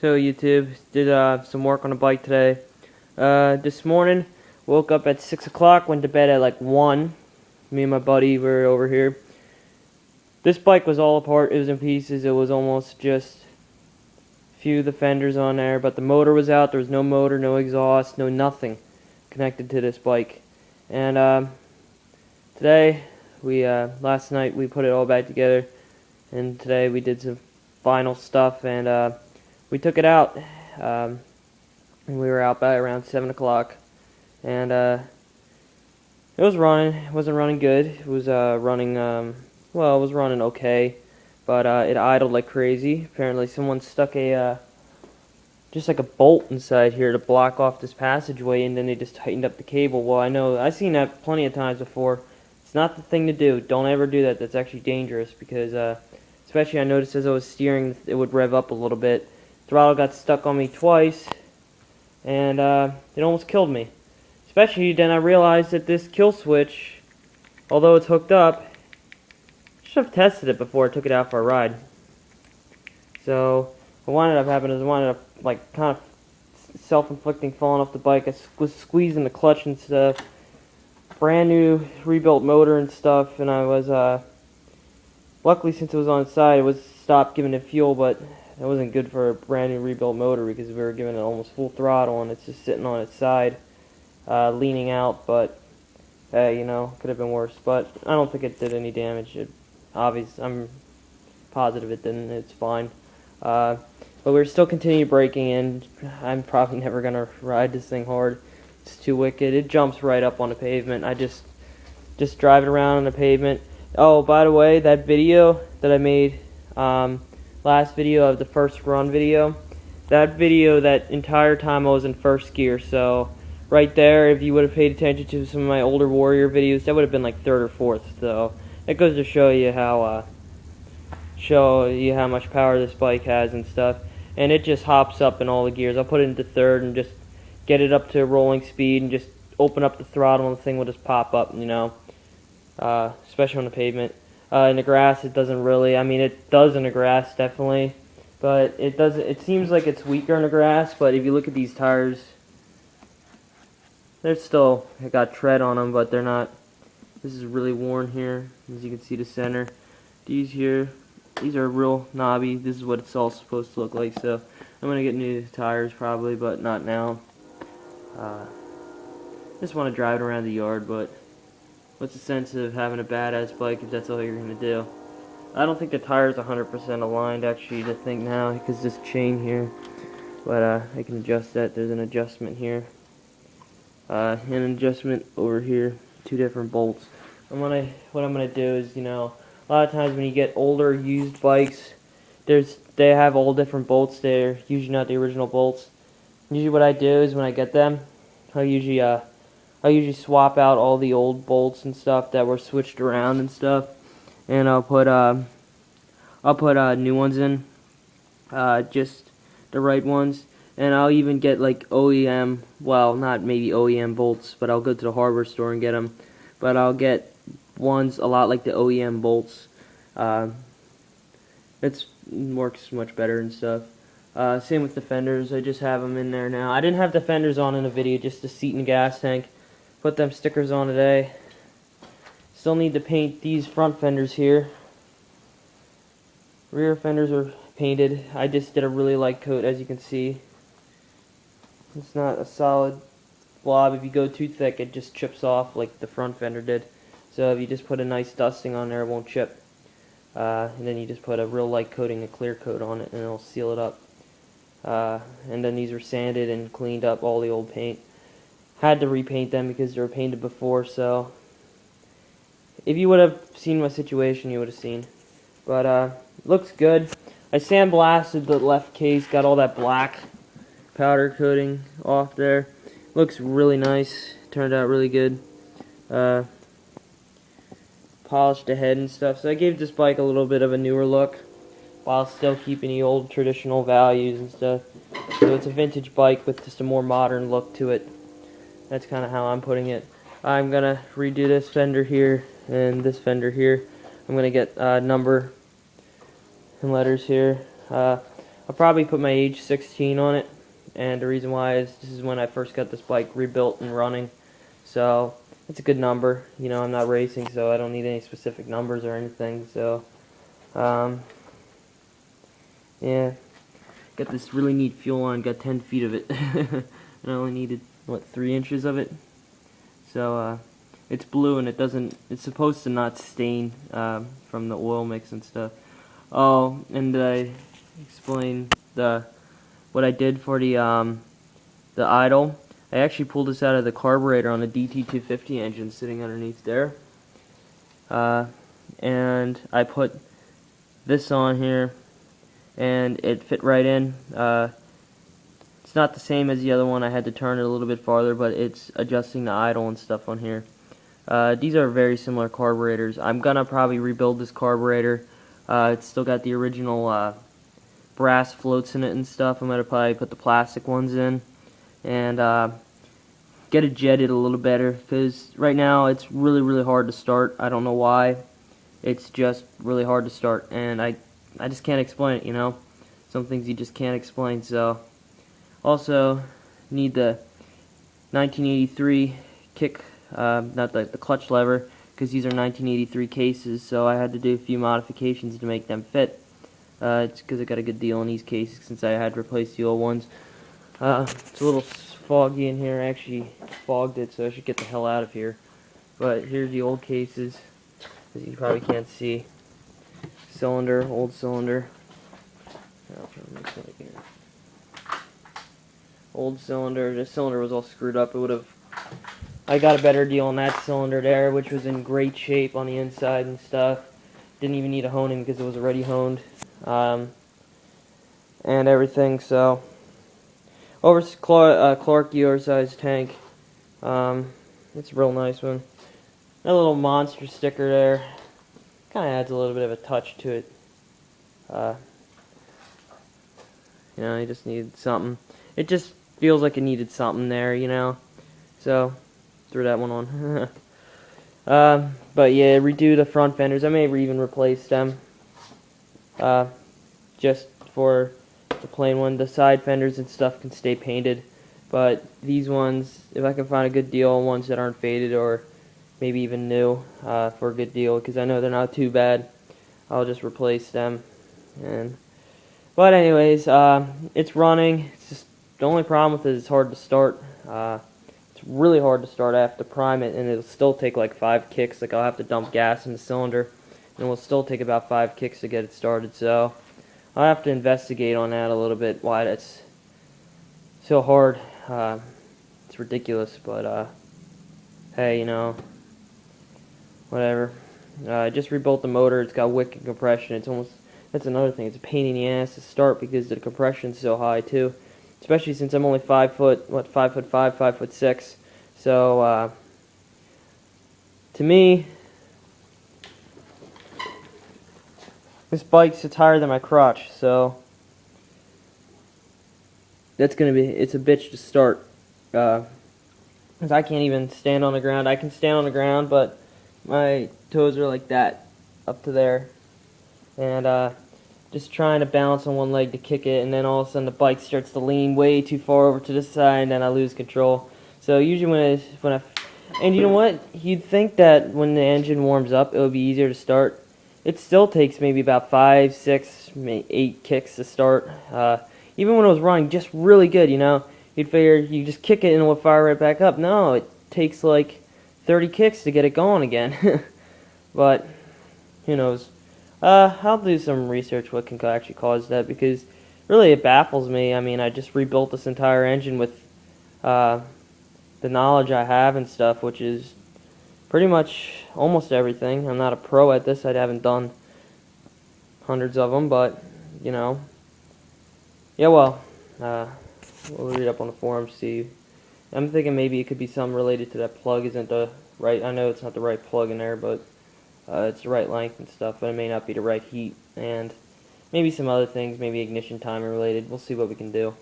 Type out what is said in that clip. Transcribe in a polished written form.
So YouTube, did some work on the bike today. This morning, woke up at 6 o'clock, went to bed at like 1. Me and my buddy were over here. This bike was all apart, it was in pieces, it was almost just a few of the fenders on there, but the motor was out, there was no motor, no exhaust, no nothing connected to this bike. And today, last night we put it all back together, and today we did some final stuff, and we took it out, and we were out by around 7 o'clock, and it was running. It wasn't running good. It was running, well, it was running okay, but it idled like crazy. Apparently someone stuck just like a bolt inside here to block off this passageway, and then they just tightened up the cable. Well, I know, I've seen that plenty of times before. It's not the thing to do. Don't ever do that. That's actually dangerous, because especially I noticed as I was steering, it would rev up a little bit. Throttle got stuck on me twice, and it almost killed me. Especially then I realized that this kill switch, although it's hooked up, I should have tested it before I took it out for a ride. So what ended up happening is I wound up like kind of self-inflicting falling off the bike. I was squeezing the clutch and stuff. Brand new rebuilt motor and stuff, and I was luckily, since it was on its side, it was stopped giving it fuel, but that wasn't good for a brand new rebuilt motor because we were giving it almost full throttle and it's just sitting on its side, leaning out. But hey, you know, could have been worse. But I don't think it did any damage. I'm positive it didn't. It's fine. But we're still continuing braking, and I'm probably never gonna ride this thing hard. It's too wicked. It jumps right up on the pavement. I just drive it around on the pavement. Oh, by the way, that video that I made, last video of the first run video, that entire time I was in first gear, so right there, if you would have paid attention to some of my older Warrior videos, that would have been like third or fourth. So it goes to show you how much power this bike has and stuff. And it just hops up in all the gears. I'll put it into third and just get it up to rolling speed and just open up the throttle and the thing will just pop up, you know, especially on the pavement. In the grass, it doesn't really. I mean, it does in the grass, definitely, but it doesn't. It seems like it's weaker in the grass, but if you look at these tires, they're still got tread on them, but they're not. This is really worn here, as you can see the center. These are real knobby. This is what it's all supposed to look like. So I'm gonna get new tires probably, but not now. Just want to drive it around the yard, but what's the sense of having a badass bike if that's all you're going to do? I don't think the tire's 100% aligned, actually, to think now, because this chain here. But I can adjust that. There's an adjustment here. And an adjustment over here. 2 different bolts. And what I'm going to do is, you know, a lot of times when you get older used bikes, they have all different bolts. They're usually not the original bolts. Usually what I do is when I get them, I'll usually swap out all the old bolts and stuff that were switched around and stuff, and I'll put new ones in, just the right ones, and I'll even get like OEM, well, not maybe OEM bolts, but I'll go to the hardware store and get them, but I'll get ones a lot like the OEM bolts. It works much better and stuff. Same with the fenders. I just have them in there now. I didn't have the fenders on in the video, just the seat and gas tank. Put them stickers on today. Still need to paint these front fenders here. Rear fenders are painted. I just did a really light coat, as you can see. It's not a solid blob. If you go too thick, it just chips off like the front fender did. So if you just put a nice dusting on there, it won't chip. And then you just put a real light coating, a clear coat on it, and it'll seal it up. And then these are sanded and cleaned up, all the old paint. Had to repaint them because they were painted before, so if you would have seen my situation, you would have seen. But looks good. I sandblasted the left case, got all that black powder coating off there. Looks really nice. Turned out really good. Polished the head and stuff. So I gave this bike a little bit of a newer look, while still keeping the old traditional values and stuff. So it's a vintage bike with just a more modern look to it. That's kind of how I'm putting it. I'm going to redo this fender here and this fender here. I'm going to get number and letters here. I'll probably put my age 16 on it, and the reason why is this is when I first got this bike rebuilt and running, so it's a good number. You know, I'm not racing, so I don't need any specific numbers or anything, so yeah, got this really neat fuel line, got 10 feet of it, and I only needed, what, 3 inches of it, so it's blue and it's supposed to not stain from the oil mix and stuff. Oh, and I explain what I did for the idle. I actually pulled this out of the carburetor on a DT250 engine sitting underneath there, and I put this on here, and it fit right in. It's not the same as the other one. I had to turn it a little bit farther, but it's adjusting the idle and stuff on here. These are very similar carburetors. I'm gonna probably rebuild this carburetor. It's still got the original brass floats in it and stuff. I'm gonna probably put the plastic ones in and get it jetted a little better, because right now it's really hard to start. I don't know why. It's just really hard to start, and I just can't explain it, you know. Some things you just can't explain. So also need the 1983 kick, not the clutch lever, because these are 1983 cases, so I had to do a few modifications to make them fit. It's because I got a good deal on these cases since I had replaced the old ones. It's a little foggy in here. I actually fogged it, so I should get the hell out of here. But here's the old cases, as you probably can't see. Cylinder, old cylinder. I'll try to make something here. Old cylinder. This cylinder was all screwed up. I got a better deal on that cylinder there, which was in great shape on the inside and stuff. Didn't even need a honing because it was already honed, and everything. So over Clark size tank. It's a real nice one. That little monster sticker there kind of adds a little bit of a touch to it. You know, you just need something. It just feels like it needed something there, you know. So threw that one on. But yeah, redo the front fenders. I may even replace them. Just for the plain one. The side fenders and stuff can stay painted. But these ones, if I can find a good deal on ones that aren't faded or maybe even new, for a good deal, because I know they're not too bad, I'll just replace them. But anyways, it's running. It's just the only problem with it is it's hard to start. It's really hard to start. I have to prime it, and it'll still take like 5 kicks. Like, I'll have to dump gas in the cylinder, and it will still take about 5 kicks to get it started. So I'll have to investigate on that a little bit, why that's so hard. It's ridiculous, but hey, you know, whatever. I just rebuilt the motor. It's got wick and compression. That's another thing. It's a pain in the ass to start because the compression's so high too. Especially since I'm only 5 foot, 5'5", 5'6". So to me, this bike sits higher than my crotch. So it's a bitch to start. Cause I can't even stand on the ground. I can stand on the ground, but my toes are like that, up to there, and just trying to balance on one leg to kick it, and then all of a sudden the bike starts to lean way too far over to this side, and then I lose control. So usually and you know what? You'd think that when the engine warms up, it would be easier to start. It still takes maybe about 5, 6, maybe 8 kicks to start. Even when it was running just really good, you know, you'd figure you just kick it and it will fire right back up. No, it takes like 30 kicks to get it going again. But who knows? I'll do some research what can actually cause that, because really it baffles me. I mean, I just rebuilt this entire engine with the knowledge I have and stuff, which is pretty much almost everything. I'm not a pro at this. I haven't done hundreds of them, but, you know. Yeah, well, we'll read up on the forums, see. I'm thinking maybe it could be something related to that plug isn't the right, I know it's not the right plug in there, but it's the right length and stuff, but it may not be the right heat, and maybe some other things, maybe ignition timing related. We'll see what we can do.